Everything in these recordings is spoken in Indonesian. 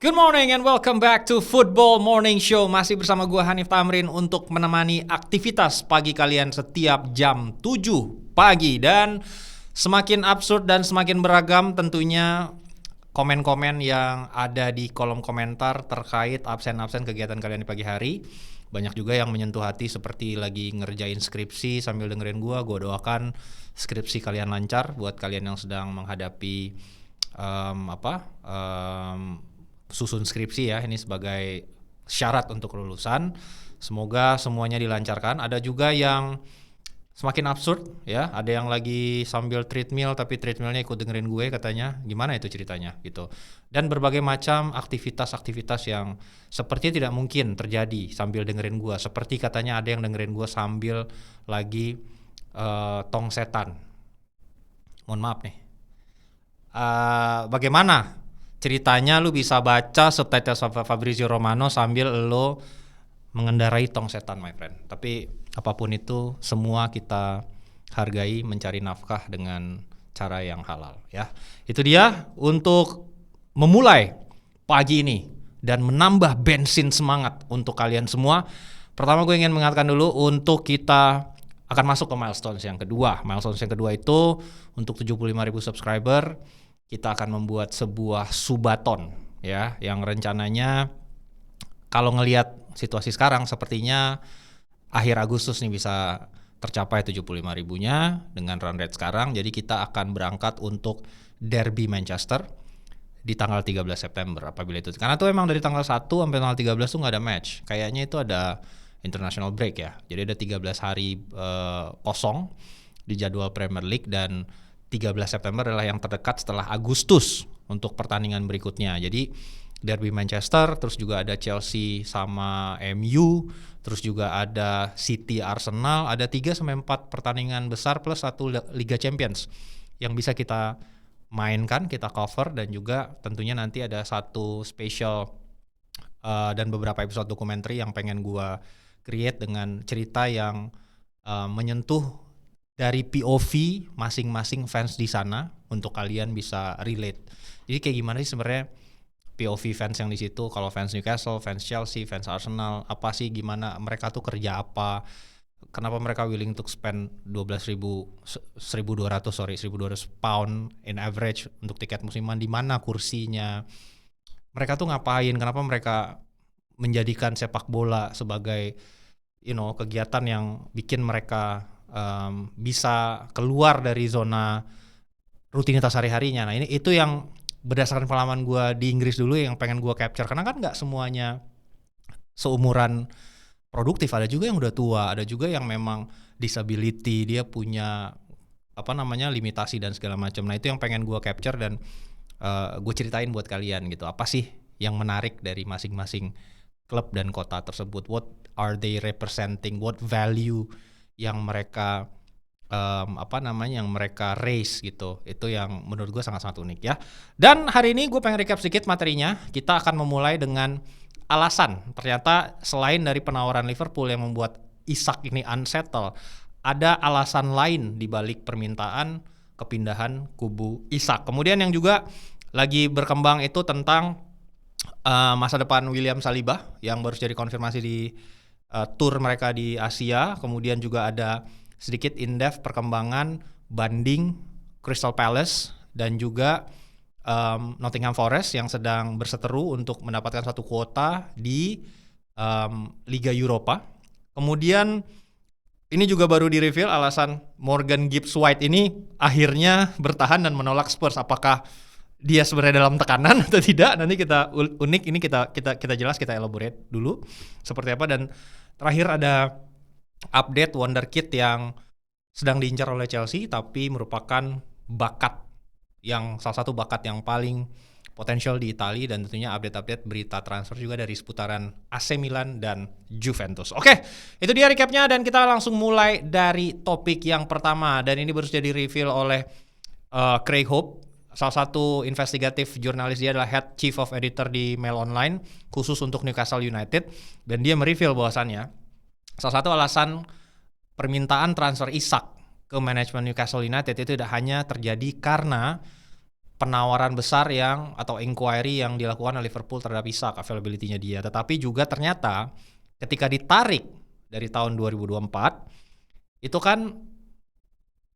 Good morning and welcome back to Football Morning Show. Masih bersama gue Hanif Tamrin untuk menemani aktivitas pagi kalian setiap jam 7 pagi. Dan semakin absurd dan semakin beragam tentunya komen-komen yang ada di kolom komentar terkait absen-absen kegiatan kalian di pagi hari. Banyak juga yang menyentuh hati seperti lagi ngerjain skripsi sambil dengerin gue doakan skripsi kalian lancar buat kalian yang sedang menghadapi susun skripsi ya, ini sebagai syarat untuk kelulusan. Semoga semuanya dilancarkan. Ada juga yang semakin absurd ya, ada yang lagi sambil treadmill tapi treadmillnya ikut dengerin gue katanya, gimana itu ceritanya gitu. Dan berbagai macam aktivitas-aktivitas yang sepertinya tidak mungkin terjadi sambil dengerin gue. Seperti katanya ada yang dengerin gue sambil lagi tong setan. Mohon maaf nih. Bagaimana ceritanya lu bisa baca subtitle Fabrizio Romano sambil lo mengendarai tong setan, my friend. Tapi apapun itu, semua kita hargai mencari nafkah dengan cara yang halal ya. Itu dia untuk memulai pagi ini dan menambah bensin semangat untuk kalian semua. Pertama gue ingin mengingatkan dulu untuk kita akan masuk ke milestones yang kedua. Milestones yang kedua itu untuk 75.000 subscriber. Kita akan membuat sebuah subathon ya, yang rencananya kalau ngelihat situasi sekarang sepertinya akhir Agustus nih bisa tercapai 75.000-nya dengan run rate sekarang. Jadi kita akan berangkat untuk Derby Manchester di tanggal 13 September apabila itu. Karena tuh emang dari tanggal 1 sampai tanggal 13 tuh nggak ada match. Kayaknya itu ada international break ya. Jadi ada 13 hari kosong di jadwal Premier League dan 13 September adalah yang terdekat setelah Agustus untuk pertandingan berikutnya. Jadi Derby Manchester, terus juga ada Chelsea sama MU, terus juga ada City Arsenal, ada 3-4 pertandingan besar plus 1 Liga Champions yang bisa kita mainkan, kita cover, dan juga tentunya nanti ada satu special dan beberapa episode dokumenter yang pengen gua create dengan cerita yang menyentuh dari POV masing-masing fans di sana untuk kalian bisa relate. Jadi kayak gimana sih sebenarnya POV fans yang di situ? Kalau fans Newcastle, fans Chelsea, fans Arsenal, apa sih, gimana mereka tuh kerja apa? Kenapa mereka willing to spend 1.200 pound in average untuk tiket musiman? Di mana kursinya? Mereka tuh ngapain? Kenapa mereka menjadikan sepak bola sebagai kegiatan yang bikin mereka bisa keluar dari zona rutinitas hari-harinya. Nah itu yang berdasarkan pengalaman gue di Inggris dulu yang pengen gue capture, karena kan nggak semuanya seumuran produktif, ada juga yang udah tua, ada juga yang memang disability, dia punya limitasi dan segala macam. Nah itu yang pengen gue capture dan gue ceritain buat kalian gitu, apa sih yang menarik dari masing-masing klub dan kota tersebut, what are they representing, what value yang mereka yang mereka raise gitu. Itu yang menurut gue sangat-sangat unik ya. Dan hari ini gue pengen recap sedikit materinya. Kita akan memulai dengan alasan. Ternyata selain dari penawaran Liverpool yang membuat Isak ini unsettle, ada alasan lain di balik permintaan kepindahan kubu Isak. Kemudian yang juga lagi berkembang itu tentang masa depan William Saliba yang baru jadi konfirmasi di tour mereka di Asia. Kemudian juga ada sedikit in-depth perkembangan banding Crystal Palace dan juga Nottingham Forest yang sedang berseteru untuk mendapatkan satu kuota di Liga Eropa. Kemudian ini juga baru di-reveal alasan Morgan Gibbs White ini akhirnya bertahan dan menolak Spurs. Apakah dia sebenarnya dalam tekanan atau tidak? Nanti kita unik ini kita jelas, kita elaborate dulu seperti apa. Dan terakhir ada update wonderkid yang sedang diincar oleh Chelsea tapi merupakan salah satu bakat yang paling potensial di Italia, dan tentunya update-update berita transfer juga dari seputaran AC Milan dan Juventus. Oke, itu dia recapnya dan kita langsung mulai dari topik yang pertama, dan ini baru saja di-reveal oleh Craig Hope, salah satu investigatif jurnalis. Dia adalah head chief of editor di Mail Online khusus untuk Newcastle United, dan dia mereveal bahwasannya salah satu alasan permintaan transfer Isak ke manajemen Newcastle United itu tidak hanya terjadi karena penawaran besar atau inquiry yang dilakukan oleh Liverpool terhadap Isak, availability-nya dia. Tetapi juga ternyata ketika ditarik dari tahun 2024, itu kan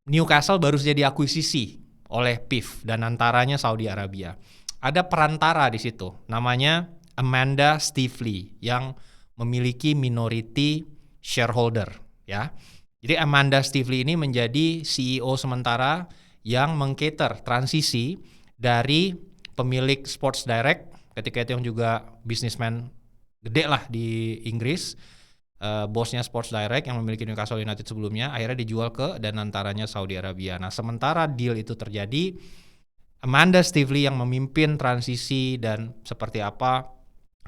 Newcastle baru saja diakuisisi oleh PIF dan antaranya Saudi Arabia. Ada perantara di situ, namanya Amanda Stifley yang memiliki minority shareholder, ya. Jadi Amanda Stifley ini menjadi CEO sementara yang mengcater transisi dari pemilik Sports Direct, ketika itu yang juga bisnismen gede lah di Inggris, bosnya Sports Direct yang memiliki Newcastle United sebelumnya, akhirnya dijual ke dan antaranya Saudi Arabia. Nah, sementara deal itu terjadi, Amanda Stifley yang memimpin transisi dan seperti apa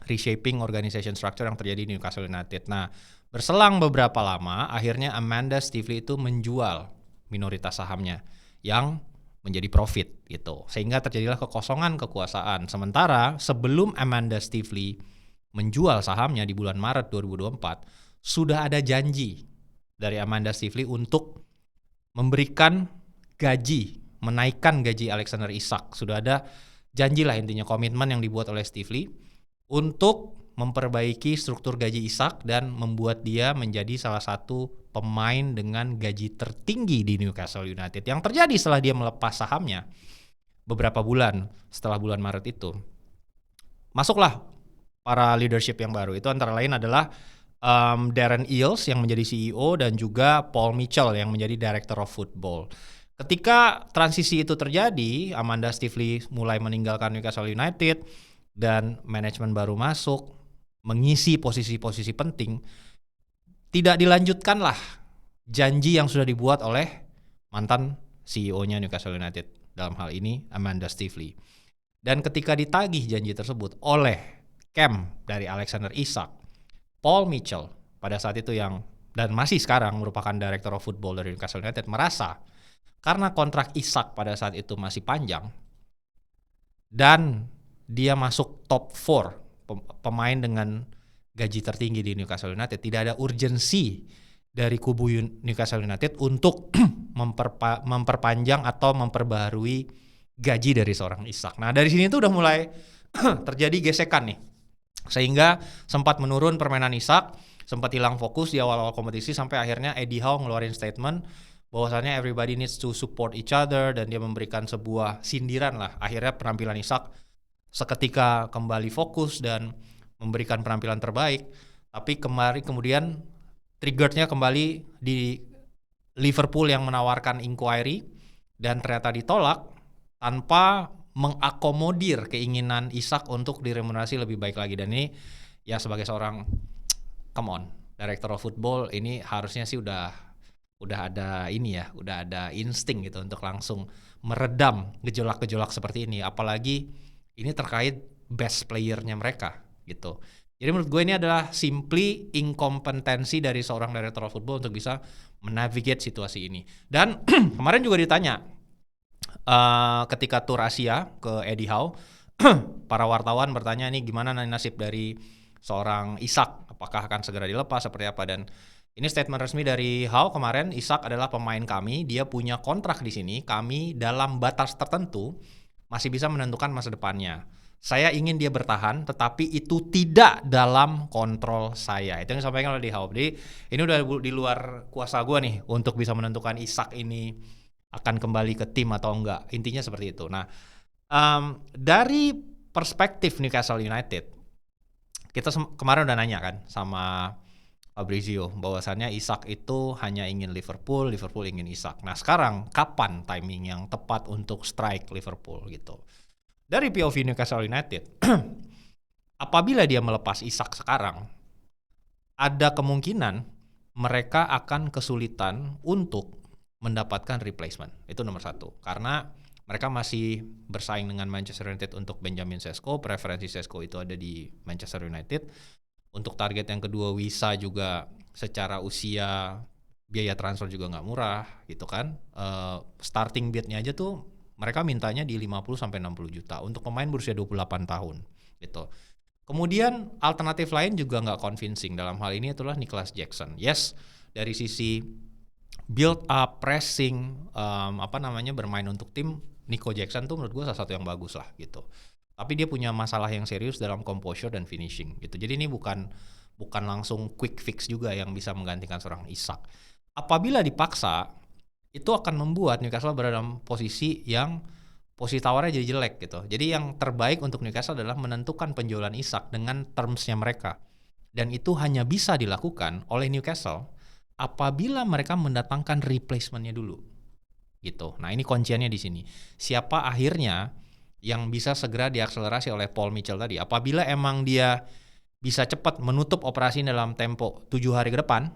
reshaping organization structure yang terjadi di Newcastle United. Nah, berselang beberapa lama, akhirnya Amanda Stifley itu menjual minoritas sahamnya yang menjadi profit gitu. Sehingga terjadilah kekosongan kekuasaan. Sementara sebelum Amanda Stifley menjual sahamnya di bulan Maret 2024, sudah ada janji dari Amanda Stifley untuk memberikan gaji, menaikkan gaji Alexander Isak. Sudah ada janji lah intinya, komitmen yang dibuat oleh Stifley untuk memperbaiki struktur gaji Isak dan membuat dia menjadi salah satu pemain dengan gaji tertinggi di Newcastle United. Yang terjadi setelah dia melepas sahamnya beberapa bulan setelah bulan Maret itu, masuklah para leadership yang baru. Itu antara lain adalah Darren Eales yang menjadi CEO dan juga Paul Mitchell yang menjadi Director of Football. Ketika transisi itu terjadi, Amanda Stifley mulai meninggalkan Newcastle United dan manajemen baru masuk mengisi posisi-posisi penting. Tidak dilanjutkanlah janji yang sudah dibuat oleh mantan CEO-nya Newcastle United, dalam hal ini Amanda Stifley. Dan ketika ditagih janji tersebut oleh camp dari Alexander Isak, Paul Mitchell pada saat itu yang dan masih sekarang merupakan Director of Football dari Newcastle United merasa karena kontrak Isak pada saat itu masih panjang dan dia masuk top 4 pemain dengan gaji tertinggi di Newcastle United, tidak ada urgensi dari kubu Newcastle United untuk memperpanjang atau memperbaharui gaji dari seorang Isak. Nah, dari sini tuh udah mulai terjadi gesekan nih. Sehingga sempat menurun permainan Isak, sempat hilang fokus di awal-awal kompetisi sampai akhirnya Eddie Howe ngeluarin statement bahwasannya everybody needs to support each other dan dia memberikan sebuah sindiran lah. Akhirnya penampilan Isak seketika kembali fokus dan memberikan penampilan terbaik, tapi kemudian triggernya kembali di Liverpool yang menawarkan inquiry dan ternyata ditolak tanpa mengakomodir keinginan Isak untuk diremunerasi lebih baik lagi. Dan ini ya sebagai seorang Director of Football ini harusnya sih udah ada ini ya, udah ada insting gitu untuk langsung meredam gejolak-gejolak seperti ini, apalagi ini terkait best player-nya mereka gitu. Jadi menurut gue ini adalah simply inkompetensi dari seorang Director of Football untuk bisa menavigate situasi ini. Dan kemarin juga ditanya ketika tur Asia ke Eddie Howe, para wartawan bertanya nih gimana nasib dari seorang Isak, apakah akan segera dilepas seperti apa, dan ini statement resmi dari Howe kemarin, Isak adalah pemain kami, dia punya kontrak di sini, kami dalam batas tertentu masih bisa menentukan masa depannya. Saya ingin dia bertahan, tetapi itu tidak dalam kontrol saya. Itu yang disampaikan oleh Howe. Jadi ini udah di luar kuasa gue nih untuk bisa menentukan Isak ini akan kembali ke tim atau enggak. Intinya seperti itu. Nah, dari perspektif Newcastle United, kita kemarin udah nanya kan sama Fabrizio bahwasannya Isak itu hanya ingin Liverpool ingin Isak. Nah, sekarang kapan timing yang tepat untuk strike Liverpool gitu? Dari POV Newcastle United, apabila dia melepas Isak sekarang, ada kemungkinan mereka akan kesulitan untuk mendapatkan replacement. Itu nomor satu. Karena mereka masih bersaing dengan Manchester United untuk Benjamin Sesko. Preferensi Sesko itu ada di Manchester United. Untuk target yang kedua, Wisa juga secara usia, biaya transfer juga nggak murah gitu kan. Starting bid-nya aja tuh mereka mintanya di 50-60 juta untuk pemain berusia 28 tahun gitu. Kemudian alternatif lain juga nggak convincing dalam hal ini itulah Nicholas Jackson. Yes, dari sisi build up, pressing, bermain untuk tim, Nico Jackson tuh menurut gue salah satu yang bagus lah gitu. Tapi dia punya masalah yang serius dalam composure dan finishing gitu. Jadi ini bukan langsung quick fix juga yang bisa menggantikan seorang Isak. Apabila dipaksa, itu akan membuat Newcastle berada dalam posisi yang posisi tawarnya jadi jelek gitu. Jadi yang terbaik untuk Newcastle adalah menentukan penjualan Isak dengan terms-nya mereka. Dan itu hanya bisa dilakukan oleh Newcastle apabila mereka mendatangkan replacement-nya dulu. Gitu. Nah, ini kunciannya di sini. Siapa akhirnya yang bisa segera diakselerasi oleh Paul Mitchell tadi. Apabila emang dia bisa cepat menutup operasi dalam tempo 7 hari ke depan,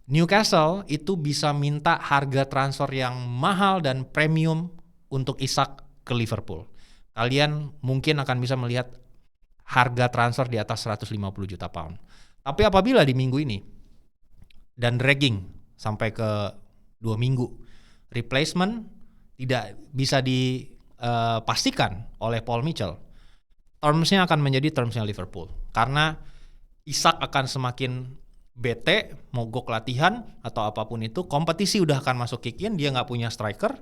Newcastle itu bisa minta harga transfer yang mahal dan premium untuk Isak ke Liverpool. Kalian mungkin akan bisa melihat harga transfer di atas 150 juta pound. Tapi apabila di minggu ini dan dragging sampai ke 2 minggu, replacement tidak bisa dipastikan oleh Paul Mitchell, terms-nya akan menjadi terms-nya Liverpool. Karena Isak akan semakin bete, mogok latihan atau apapun itu, kompetisi udah akan masuk kick in, dia nggak punya striker,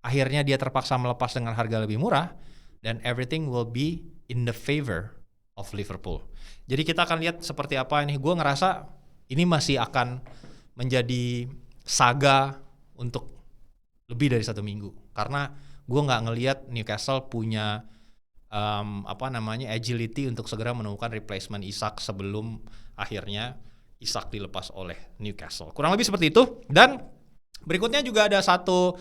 akhirnya dia terpaksa melepas dengan harga lebih murah, dan everything will be in the favor of Liverpool. Jadi kita akan lihat seperti apa ini. Gue ngerasa ini masih akan menjadi saga untuk lebih dari 1 minggu, karena gue nggak ngelihat Newcastle punya agility untuk segera menemukan replacement Isak sebelum akhirnya Isak dilepas oleh Newcastle. Kurang lebih seperti itu. Dan berikutnya juga ada satu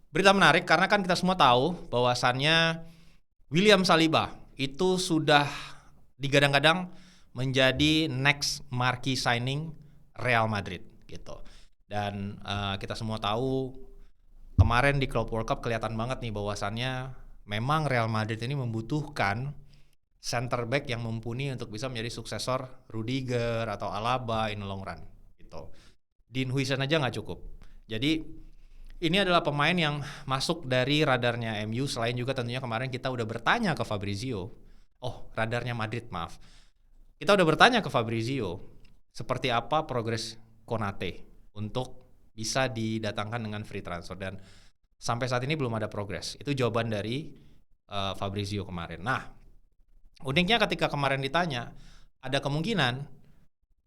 berita menarik, karena kan kita semua tahu bahwasannya William Saliba itu sudah digadang-gadang menjadi next marquee signing Real Madrid gitu. Dan kita semua tahu kemarin di Club World Cup kelihatan banget nih bahwasannya memang Real Madrid ini membutuhkan center back yang mumpuni untuk bisa menjadi suksesor Rudiger atau Alaba in the long run gitu. Dean Huijsen aja nggak cukup. Jadi ini adalah pemain yang masuk dari radarnya MU. Selain juga tentunya kemarin kita udah bertanya ke Fabrizio. Radarnya Madrid, maaf. Kita udah bertanya ke Fabrizio seperti apa progres Konate untuk bisa didatangkan dengan free transfer, dan sampai saat ini belum ada progres. Itu jawaban dari Fabrizio kemarin. Nah, uniknya ketika kemarin ditanya, ada kemungkinan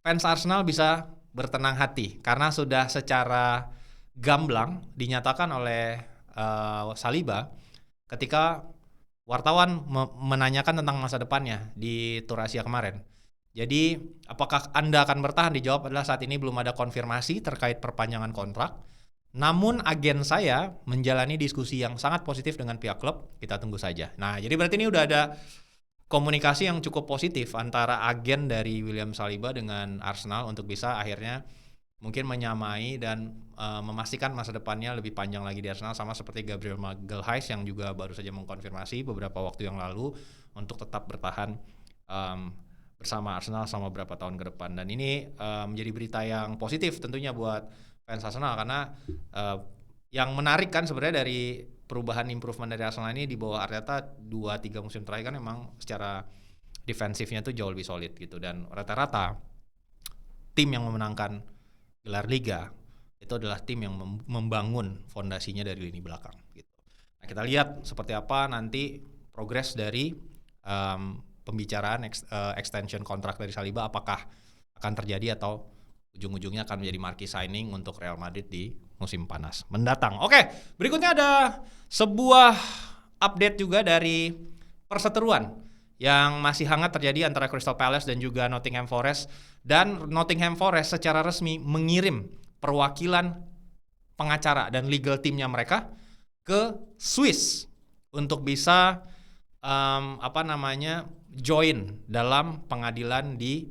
fans Arsenal bisa bertenang hati karena sudah secara gamblang dinyatakan oleh Saliba ketika wartawan menanyakan tentang masa depannya di Tour Asia kemarin. Jadi, apakah Anda akan bertahan? Dijawab adalah saat ini belum ada konfirmasi terkait perpanjangan kontrak. Namun agen saya menjalani diskusi yang sangat positif dengan pihak klub. Kita tunggu saja. Nah, jadi berarti ini udah ada komunikasi yang cukup positif antara agen dari William Saliba dengan Arsenal untuk bisa akhirnya mungkin menyamai dan memastikan masa depannya lebih panjang lagi di Arsenal, sama seperti Gabriel Magalhaes yang juga baru saja mengkonfirmasi beberapa waktu yang lalu untuk tetap bertahan bersama Arsenal selama beberapa tahun ke depan. Dan ini menjadi berita yang positif tentunya buat fans Arsenal, karena yang menarik kan sebenarnya dari perubahan improvement dari Arsenal ini di bawah Arteta 2-3 musim terakhir kan memang secara defensifnya tuh jauh lebih solid gitu, dan rata-rata tim yang memenangkan gelar Liga itu adalah tim yang membangun fondasinya dari lini belakang gitu. Nah, kita lihat seperti apa nanti progres dari pembicaraan extension kontrak dari Saliba, apakah akan terjadi atau ujung-ujungnya akan menjadi marquee signing untuk Real Madrid di musim panas mendatang. Oke, berikutnya ada sebuah update juga dari perseteruan yang masih hangat terjadi antara Crystal Palace dan juga Nottingham Forest. Dan Nottingham Forest secara resmi mengirim perwakilan pengacara dan legal timnya mereka ke Swiss untuk bisa join dalam pengadilan di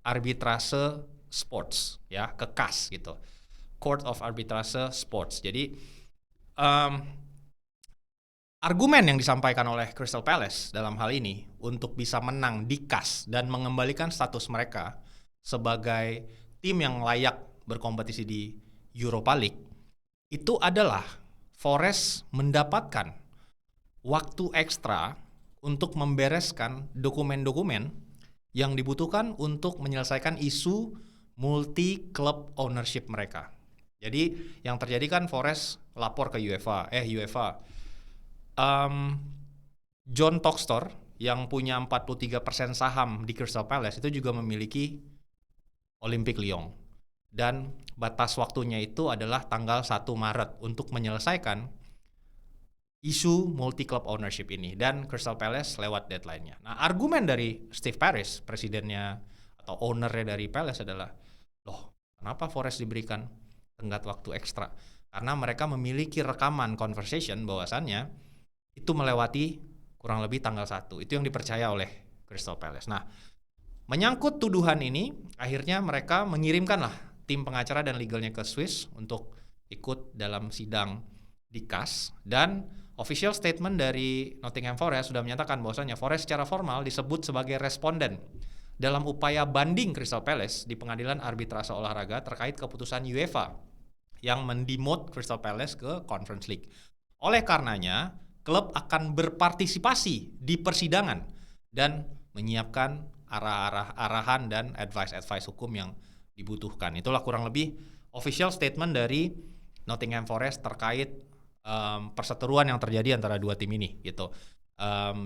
arbitrase sports, ya, ke CAS gitu, Court of Arbitrage Sports. Jadi argumen yang disampaikan oleh Crystal Palace dalam hal ini untuk bisa menang di CAS dan mengembalikan status mereka sebagai tim yang layak berkompetisi di Europa League itu adalah Forest mendapatkan waktu ekstra untuk membereskan dokumen-dokumen yang dibutuhkan untuk menyelesaikan isu multi-club ownership mereka. Jadi yang terjadi kan Forest lapor ke UEFA, um, John Tokstor yang punya 43% saham di Crystal Palace itu juga memiliki Olympique Lyon. Dan batas waktunya itu adalah tanggal 1 Maret untuk menyelesaikan isu multi-club ownership ini. Dan Crystal Palace lewat deadline-nya. Nah, argumen dari Steve Parish, presidennya atau owner-nya dari Palace adalah, loh, kenapa Forest diberikan tenggat waktu ekstra? Karena mereka memiliki rekaman conversation bahwasannya itu melewati kurang lebih tanggal 1. Itu yang dipercaya oleh Crystal Palace. Nah, menyangkut tuduhan ini, akhirnya mereka mengirimkanlah tim pengacara dan legalnya ke Swiss untuk ikut dalam sidang di CAS. Dan official statement dari Nottingham Forest sudah menyatakan bahwasanya Forest secara formal disebut sebagai responden dalam upaya banding Crystal Palace di pengadilan arbitrase olahraga terkait keputusan UEFA yang mendemote Crystal Palace ke Conference League. Oleh karenanya, klub akan berpartisipasi di persidangan dan menyiapkan arahan dan advice hukum yang dibutuhkan. Itulah kurang lebih official statement dari Nottingham Forest terkait perseteruan yang terjadi antara dua tim ini gitu.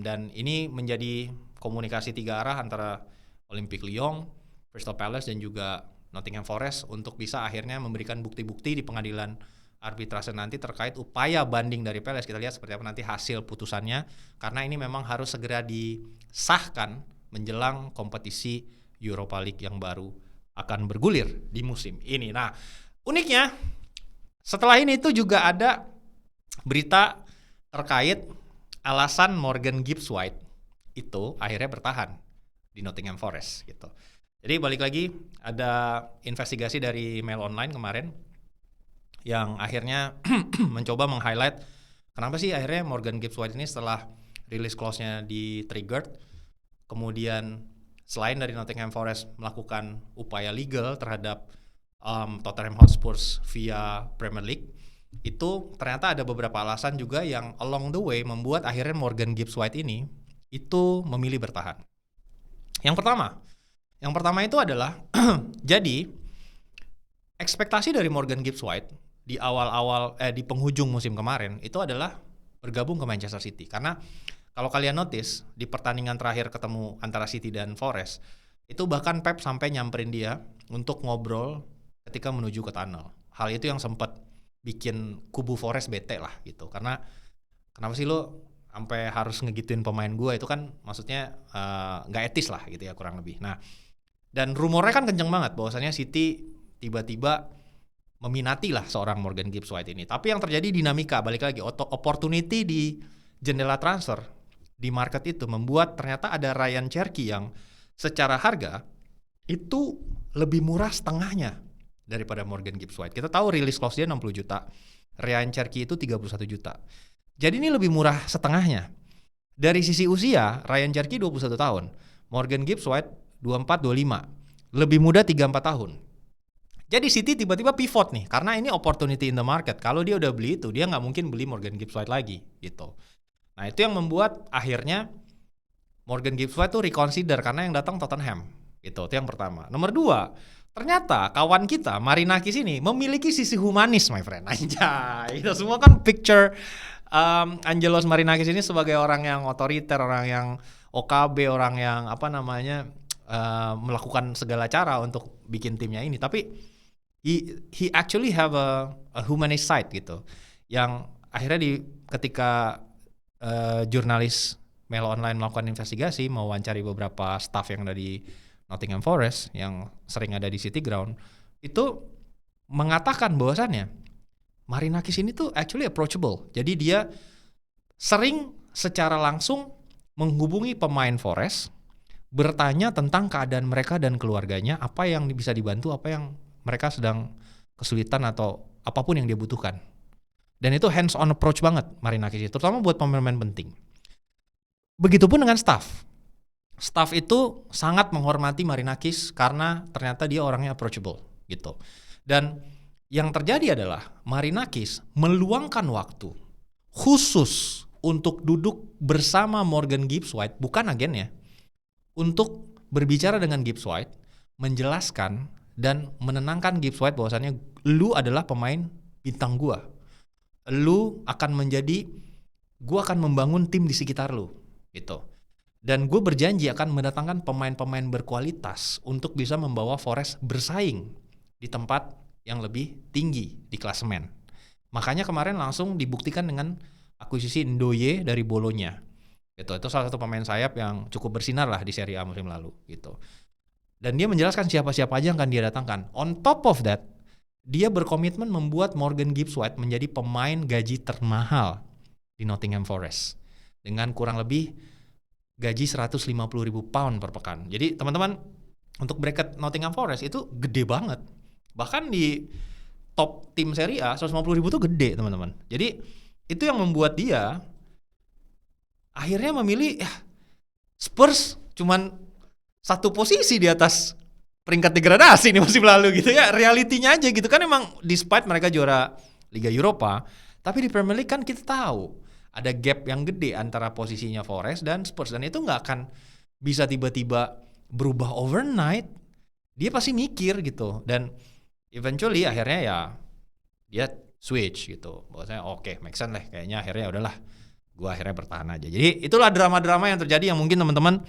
Dan ini menjadi komunikasi 3 arah antara Olympique Lyon, Crystal Palace dan juga Nottingham Forest untuk bisa akhirnya memberikan bukti-bukti di pengadilan arbitrase nanti terkait upaya banding dari Palace. Kita lihat seperti apa nanti hasil putusannya, karena ini memang harus segera disahkan menjelang kompetisi Europa League yang baru akan bergulir di musim ini. Nah, uniknya setelah ini itu juga ada berita terkait alasan Morgan Gibbs White itu akhirnya bertahan di Nottingham Forest gitu. Jadi balik lagi ada investigasi dari Mail Online kemarin yang akhirnya mencoba meng-highlight kenapa sih akhirnya Morgan Gibbs White ini setelah release clause-nya di-triggered, kemudian selain dari Nottingham Forest melakukan upaya legal terhadap Tottenham Hotspur via Premier League, itu ternyata ada beberapa alasan juga yang along the way membuat akhirnya Morgan Gibbs White ini itu memilih bertahan. Yang pertama itu adalah jadi ekspektasi dari Morgan Gibbs White di awal-awal di penghujung musim kemarin itu adalah bergabung ke Manchester City. Karena kalau kalian notice di pertandingan terakhir ketemu antara City dan Forest, itu bahkan Pep sampai nyamperin dia untuk ngobrol ketika menuju ke tunnel. Hal itu yang sempat bikin kubu Forest bete lah gitu. Karena kenapa sih lo sampai harus ngegituin pemain gue, itu kan maksudnya nggak etis lah gitu ya kurang lebih. Nah, dan rumornya kan kenceng banget bahwasannya City tiba-tiba meminati lah seorang Morgan Gibbs White ini. Tapi yang terjadi dinamika, balik lagi, opportunity di jendela transfer di market itu membuat ternyata ada Ryan Cherky yang secara harga itu lebih murah setengahnya daripada Morgan Gibbs White. Kita tahu release clause dia 60 juta, Ryan Cherky itu 31 juta. Jadi ini lebih murah setengahnya. Dari sisi usia, Ryan Cherky 21 tahun, Morgan Gibbs White 24-25, lebih muda 3-4 tahun. Jadi City tiba-tiba pivot nih, karena ini opportunity in the market. Kalau dia udah beli itu, dia nggak mungkin beli Morgan Gibbs White lagi gitu. Nah itu yang membuat akhirnya Morgan Gibbs White tuh reconsider karena yang datang Tottenham. Itu yang pertama. Nomor 2, ternyata kawan kita Marinakis ini memiliki sisi humanis, my friend. Anjay, itu semua kan picture Angelos Marinakis ini sebagai orang yang otoriter, orang yang OKB, orang yang melakukan segala cara untuk bikin timnya ini. Tapi he actually have a humanist side gitu, yang akhirnya ketika jurnalis Mail Online melakukan investigasi, mewawancari beberapa staff yang ada di Nottingham Forest yang sering ada di City Ground, itu mengatakan bahwasannya Marinakis ini tuh actually approachable. Jadi dia sering secara langsung menghubungi pemain Forest, bertanya tentang keadaan mereka dan keluarganya, apa yang bisa dibantu, apa yang mereka sedang kesulitan atau apapun yang dia butuhkan. Dan itu hands on approach banget Marinakis itu, terutama buat pemain-pemain penting. Begitupun dengan staff. Staff itu sangat menghormati Marinakis karena ternyata dia orangnya approachable gitu. Dan yang terjadi adalah Marinakis meluangkan waktu khusus untuk duduk bersama Morgan Gibbs White, bukan agennya, untuk berbicara dengan Gibbs White, menjelaskan dan menenangkan Gibbs White bahwasannya lu adalah pemain bintang gua. Lu akan menjadi gue akan membangun tim di sekitar lu gitu. Dan gue berjanji akan mendatangkan pemain-pemain berkualitas untuk bisa membawa Forest bersaing di tempat yang lebih tinggi di klasemen. Makanya kemarin langsung dibuktikan dengan akuisisi Ndoye dari Bologna. Gitu. Itu salah satu pemain sayap yang cukup bersinar lah di Serie A musim lalu gitu. Dan dia menjelaskan siapa-siapa aja yang akan dia datangkan. On top of that, dia berkomitmen membuat Morgan Gibbs White menjadi pemain gaji termahal di Nottingham Forest dengan kurang lebih gaji 150.000 pound per pekan. Jadi teman-teman, untuk bracket Nottingham Forest itu gede banget. Bahkan di top tim Serie A 150.000 itu gede teman-teman. Jadi itu yang membuat dia akhirnya memilih Spurs cuman satu posisi di atas peringkat degradasi nih musim lalu gitu ya. Realitinya aja gitu kan, emang despite mereka juara Liga Eropa, tapi di Premier League kan kita tahu ada gap yang gede antara posisinya Forest dan Spurs, dan itu nggak akan bisa tiba-tiba berubah overnight. Dia pasti mikir gitu, dan eventually akhirnya ya dia switch gitu. Bahwasanya oke, make sense lah, kayaknya akhirnya udahlah, gue akhirnya bertahan aja. Jadi itulah drama-drama yang terjadi yang mungkin teman-teman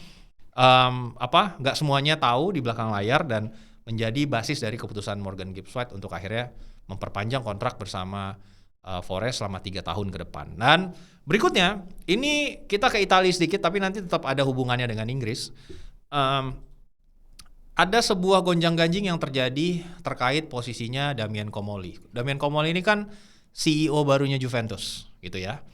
nggak semuanya tahu di belakang layar, dan menjadi basis dari keputusan Morgan Gibbs White untuk akhirnya memperpanjang kontrak bersama Forest selama 3 tahun ke depan. Dan berikutnya, ini kita ke Italia sedikit, tapi nanti tetap ada hubungannya dengan Inggris. Ada sebuah gonjang-ganjing yang terjadi terkait posisinya Damian Comolli. Damian Comolli ini kan CEO barunya Juventus, gitu ya,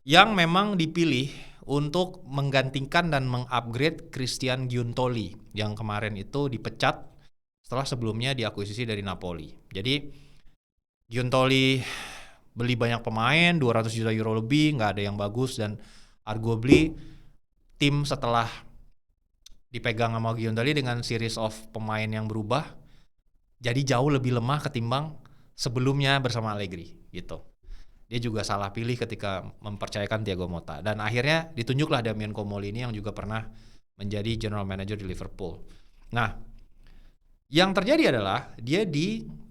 yang memang dipilih untuk menggantikan dan mengupgrade Christian Giuntoli yang kemarin itu dipecat setelah sebelumnya diakuisisi dari Napoli. Jadi Giuntoli beli banyak pemain, 200 juta euro lebih, nggak ada yang bagus, dan arguably tim setelah dipegang sama Giuntoli dengan series of pemain yang berubah, jadi jauh lebih lemah ketimbang sebelumnya bersama Allegri gitu. Dia juga salah pilih ketika mempercayakan Thiago Motta, dan akhirnya ditunjuklah Damian Comolli ini yang juga pernah menjadi general manager di Liverpool. Nah, yang terjadi adalah dia dipasangkan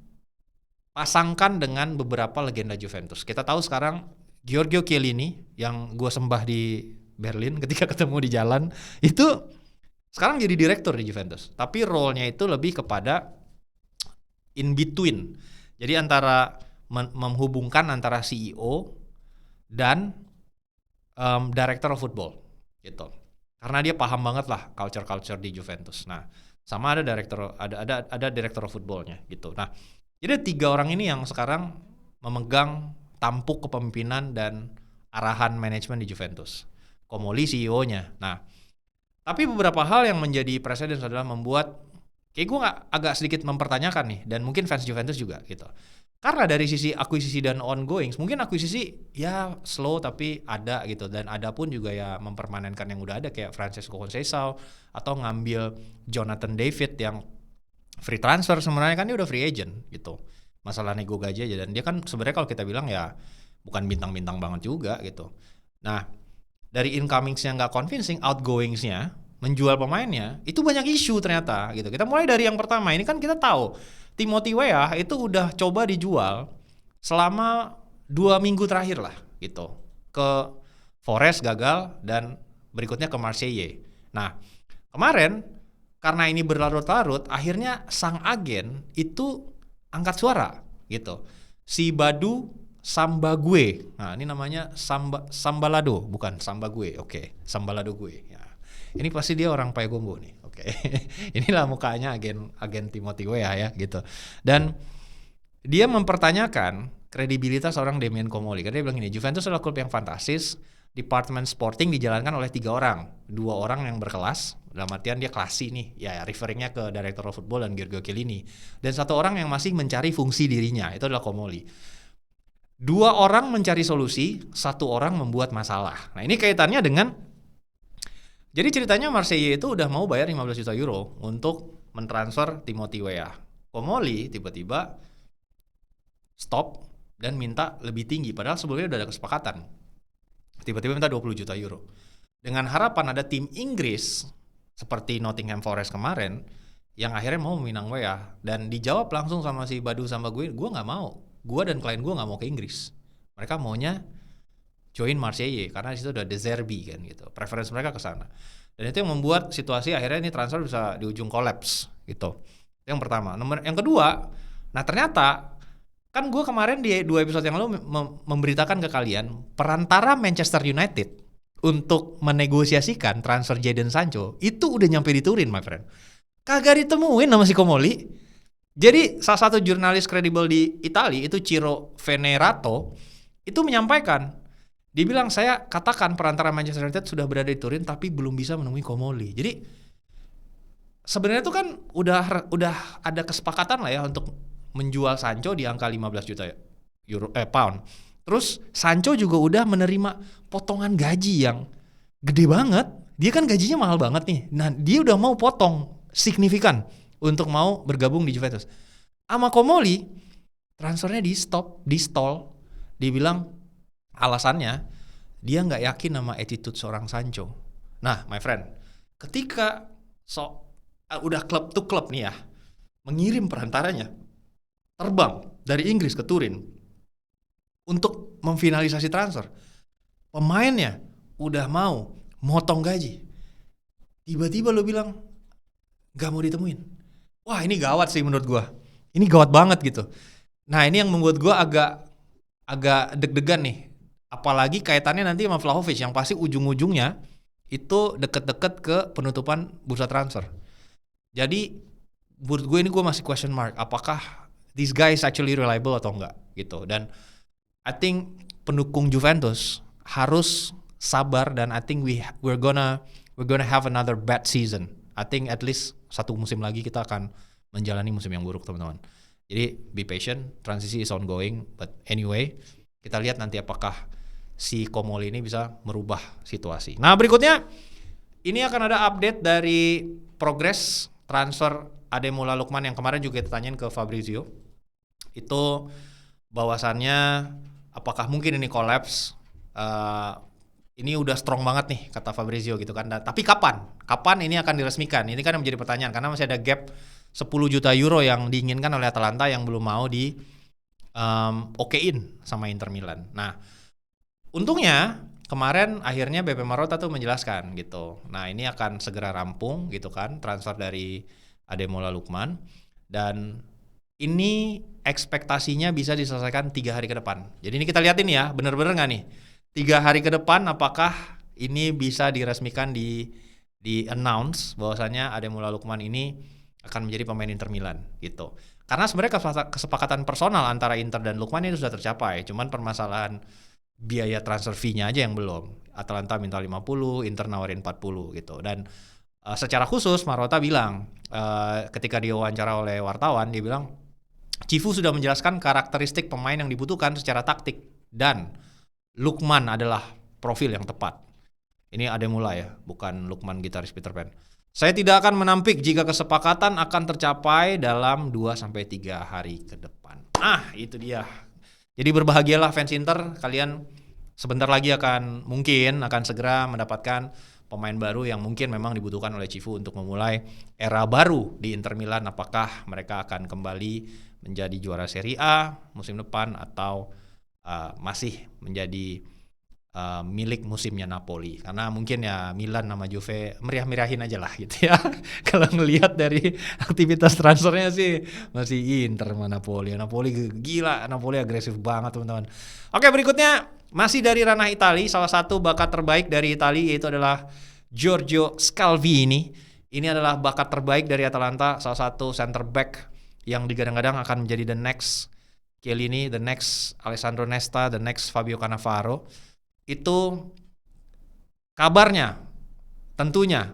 dengan beberapa legenda Juventus. Kita tahu sekarang Giorgio Chiellini yang gue sembah di Berlin ketika ketemu di jalan, itu sekarang jadi direktur di Juventus. Tapi role-nya itu lebih kepada in between. Jadi antara menghubungkan antara CEO dan director of football gitu. Karena dia paham banget lah culture di Juventus. Nah, sama ada director of footballnya gitu. Nah, jadi 3 orang ini yang sekarang memegang tampuk kepemimpinan dan arahan manajemen di Juventus. Comolli CEO-nya. Nah, tapi beberapa hal yang menjadi presiden adalah membuat kayak gue agak sedikit mempertanyakan nih, dan mungkin fans Juventus juga gitu. Karena dari sisi akuisisi dan ongoing, mungkin akuisisi ya slow tapi ada gitu, dan ada pun juga ya mempermanenkan yang udah ada kayak Francesco Conceição atau ngambil Jonathan David yang free transfer, sebenarnya kan dia udah free agent gitu. Masalah nego gaji aja, dan dia kan sebenarnya kalau kita bilang ya bukan bintang-bintang banget juga gitu. Nah, dari incomings-nya nggak convincing, outgoings-nya menjual pemainnya itu banyak isu ternyata gitu. Kita mulai dari yang pertama, ini kan kita tahu Timothy Weah itu udah coba dijual selama 2 minggu terakhir lah gitu, ke Forest gagal, dan berikutnya ke Marseille. Nah, kemarin karena ini berlarut-larut, akhirnya sang agen itu angkat suara gitu. Si Badu Sambague, nah ini namanya Sambalado, bukan Sambague, oke, Sambalado gue. Ya. Ini pasti dia orang Payakumbuh nih, oke. Inilah mukanya agen Timothy Weah ya gitu. Dan dia mempertanyakan kredibilitas orang Damian Comolli. Karena dia bilang ini, Juventus adalah klub yang fantastis, departemen sporting dijalankan oleh 3 orang, 2 orang yang berkelas, dalam artian dia klasi nih, ya referringnya ke Director of Football dan Giorgio Chiellini, dan 1 orang yang masih mencari fungsi dirinya, itu adalah Comolli. 2 orang mencari solusi, 1 orang membuat masalah. Nah ini kaitannya dengan, jadi ceritanya Marseille itu udah mau bayar 15 juta euro untuk mentransfer Timothy Weah. Comolli tiba-tiba stop dan minta lebih tinggi, padahal sebelumnya udah ada kesepakatan. Tiba-tiba minta 20 juta euro. Dengan harapan ada tim Inggris seperti Nottingham Forest kemarin yang akhirnya mau meminang Weah, dan dijawab langsung sama si Badu sama gue nggak mau. Gue dan klien gue nggak mau ke Inggris. Mereka maunya join Marseille karena di situ ada De Zerbi kan gitu. Preference mereka ke sana. Dan itu yang membuat situasi akhirnya ini transfer bisa di ujung collapse gitu. Yang pertama. Yang kedua, nah ternyata kan gue kemarin di 2 episode yang lalu memberitakan ke kalian perantara Manchester United untuk menegosiasikan transfer Jadon Sancho itu udah nyampe di Turin, my friend. Kagak ditemuin sama si Comoli. Jadi salah satu jurnalis kredibel di Italia itu Ciro Venerato itu menyampaikan, dia bilang saya katakan perantara Manchester United sudah berada di Turin tapi belum bisa menemui Comoli. Jadi sebenarnya itu kan udah ada kesepakatan lah ya untuk menjual Sancho di angka 15 juta pound. Terus Sancho juga udah menerima potongan gaji yang gede banget. Dia kan gajinya mahal banget nih. Nah, dia udah mau potong signifikan untuk mau bergabung di Juventus. Sama Comoli transfernya di stall. Dia bilang alasannya dia nggak yakin sama attitude seorang Sancho. Nah, my friend, ketika udah klub to klub nih ya, mengirim perantaranya terbang dari Inggris ke Turin untuk memfinalisasi transfer, pemainnya udah mau motong gaji, tiba-tiba lo bilang gak mau ditemuin. Wah, ini gawat sih menurut gua. Ini gawat banget gitu. Nah, ini yang membuat gua agak deg-degan nih. Apalagi kaitannya nanti sama Vlahovic yang pasti ujung-ujungnya itu deket-deket ke penutupan bursa transfer. Jadi menurut gue ini gue masih question mark, apakah this guy is actually reliable atau enggak gitu. Dan I think pendukung Juventus harus sabar, dan I think we're gonna have another bad season. I think at least 1 musim lagi kita akan menjalani musim yang buruk, teman-teman. Jadi be patient, transisi is ongoing, but anyway, kita lihat nanti apakah si Comoli ini bisa merubah situasi. Nah, berikutnya ini akan ada update dari progres transfer Ademola Lookman yang kemarin juga ditanyain ke Fabrizio. Itu bahwasannya apakah mungkin ini collapse? Ini udah strong banget nih kata Fabrizio gitu kan. Tapi kapan ini akan diresmikan? Ini kan yang menjadi pertanyaan karena masih ada gap 10 juta euro yang diinginkan oleh Atalanta yang belum mau di okein sama Inter Milan. Nah, untungnya kemarin akhirnya BP Marotta tuh menjelaskan gitu. Nah, ini akan segera rampung gitu kan transfer dari Ademola Lookman, dan ini ekspektasinya bisa diselesaikan 3 hari ke depan. Jadi ini kita liatin ya, bener-bener nggak nih 3 hari ke depan apakah ini bisa diresmikan di announce bahwasannya Ademola Lookman ini akan menjadi pemain Inter Milan gitu. Karena sebenarnya kesepakatan personal antara Inter dan Lookman itu sudah tercapai, cuman permasalahan biaya transfer fee-nya aja yang belum. Atalanta minta 50, Inter nawarin 40 gitu. Dan secara khusus Marotta bilang ketika diwawancara oleh wartawan, dia bilang Cifu sudah menjelaskan karakteristik pemain yang dibutuhkan secara taktik dan Lookman adalah profil yang tepat. Ini Ademola ya, bukan Lookman gitaris Peter Pan. Saya tidak akan menampik jika kesepakatan akan tercapai dalam 2-3 hari ke depan. Itu dia. Jadi berbahagialah fans Inter, kalian sebentar lagi mungkin akan segera mendapatkan pemain baru yang mungkin memang dibutuhkan oleh Cifu untuk memulai era baru di Inter Milan. Apakah mereka akan kembali menjadi juara Serie A musim depan atau masih menjadi milik musimnya Napoli, karena mungkin ya Milan sama Juve meriah-meriahin aja lah gitu ya. Kalau ngelihat dari aktivitas transfernya sih masih Inter sama Napoli. Napoli gila, Napoli agresif banget teman-teman. Oke, berikutnya masih dari ranah Italia, salah satu bakat terbaik dari Italia yaitu adalah Giorgio Scalvini. Ini adalah bakat terbaik dari Atalanta, salah satu center back yang digadang-gadang akan menjadi the next Chiellini, the next Alessandro Nesta, the next Fabio Cannavaro. Itu kabarnya tentunya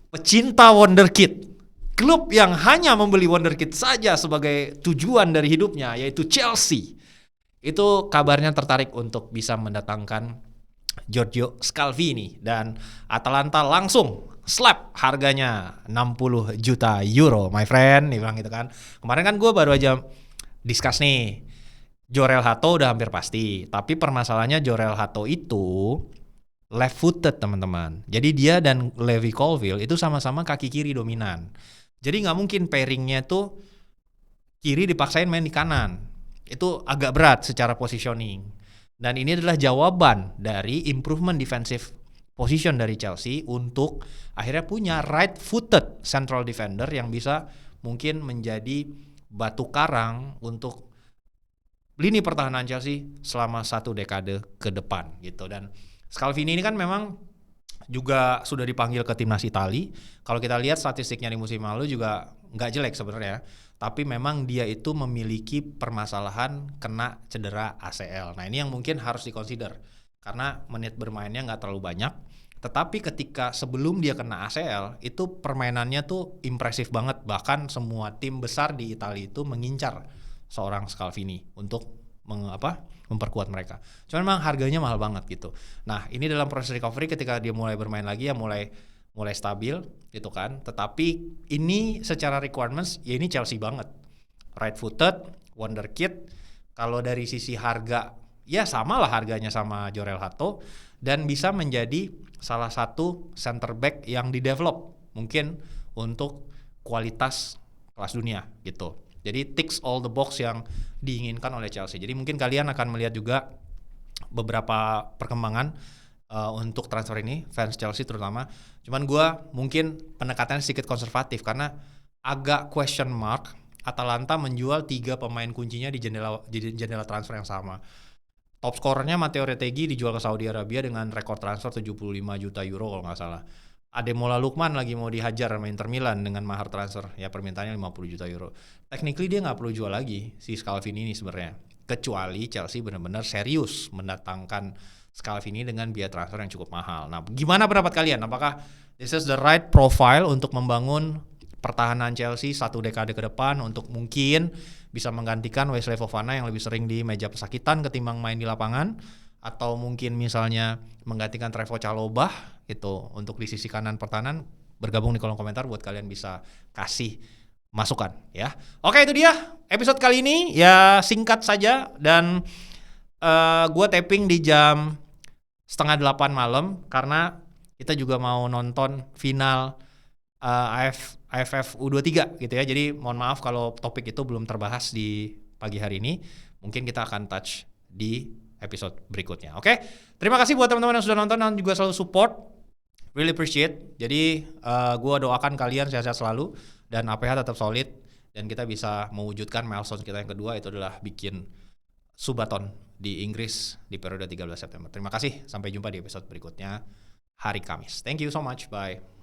pecinta wonderkid, klub yang hanya membeli wonderkid saja sebagai tujuan dari hidupnya yaitu Chelsea, itu kabarnya tertarik untuk bisa mendatangkan Giorgio Scalvini, dan Atalanta langsung slap harganya 60 juta euro, my friend. Dia bilang gitu kan. Kemarin kan gue baru aja discuss nih, Jorel Hato udah hampir pasti, tapi permasalahannya Jorel Hato itu left footed teman-teman. Jadi dia dan Levi Colwill itu sama-sama kaki kiri dominan. Jadi nggak mungkin pairingnya tuh kiri dipaksain main di kanan. Itu agak berat secara positioning. Dan ini adalah jawaban dari improvement defensive position dari Chelsea untuk akhirnya punya right-footed central defender yang bisa mungkin menjadi batu karang untuk lini pertahanan Chelsea selama 1 dekade ke depan gitu. Dan Scalvini ini kan memang juga sudah dipanggil ke timnas Itali. Kalau kita lihat statistiknya di musim lalu juga nggak jelek sebenarnya, tapi memang dia itu memiliki permasalahan kena cedera ACL. Nah ini yang mungkin harus dikonsider karena menit bermainnya nggak terlalu banyak. Tetapi ketika sebelum dia kena ACL itu permainannya tuh impresif banget. Bahkan semua tim besar di Italia itu mengincar seorang Scalvini untuk memperkuat mereka. Cuman memang harganya mahal banget gitu. Nah ini dalam proses recovery ketika dia mulai bermain lagi ya mulai stabil gitu kan. Tetapi ini secara requirements ya ini Chelsea banget. Right footed, wonderkid. Kalau dari sisi harga ya sama lah harganya sama Jorel Hato dan bisa menjadi salah satu center back yang di-develop mungkin untuk kualitas kelas dunia gitu. Jadi ticks all the box yang diinginkan oleh Chelsea. Jadi mungkin kalian akan melihat juga beberapa perkembangan untuk transfer ini, fans Chelsea terutama. Cuman gue mungkin pendekatannya sedikit konservatif karena agak question mark Atalanta menjual 3 pemain kuncinya di jendela transfer yang sama. Top scorernya Matteo Retegui dijual ke Saudi Arabia dengan rekor transfer 75 juta euro kalau nggak salah. Ademola Lookman lagi mau dihajar sama Inter Milan dengan mahar transfer, ya permintaannya 50 juta euro. Technically dia nggak perlu jual lagi si Scalvini ini sebenarnya, kecuali Chelsea benar-benar serius mendatangkan Scalvini dengan biaya transfer yang cukup mahal. Nah, gimana pendapat kalian? Apakah this is the right profile untuk membangun pertahanan Chelsea 1 dekade ke depan untuk mungkin bisa menggantikan Wesley Fofana yang lebih sering di meja pesakitan ketimbang main di lapangan? Atau mungkin misalnya menggantikan Trevoh Chalobah itu untuk di sisi kanan pertahanan? Bergabung di kolom komentar buat kalian bisa kasih masukan ya. Oke, itu dia episode kali ini ya, singkat saja dan gue taping di jam 7:30 malam karena kita juga mau nonton final AFF U23 gitu ya. Jadi mohon maaf kalau topik itu belum terbahas di pagi hari ini. Mungkin kita akan touch di episode berikutnya. Oke, terima kasih buat teman-teman yang sudah nonton dan juga selalu support. Really appreciate. Jadi gue doakan kalian sehat-sehat selalu dan APH tetap solid dan kita bisa mewujudkan milestone kita yang kedua, itu adalah bikin subathon di Inggris di periode 13 September. Terima kasih, sampai jumpa di episode berikutnya hari Kamis. Thank you so much, bye.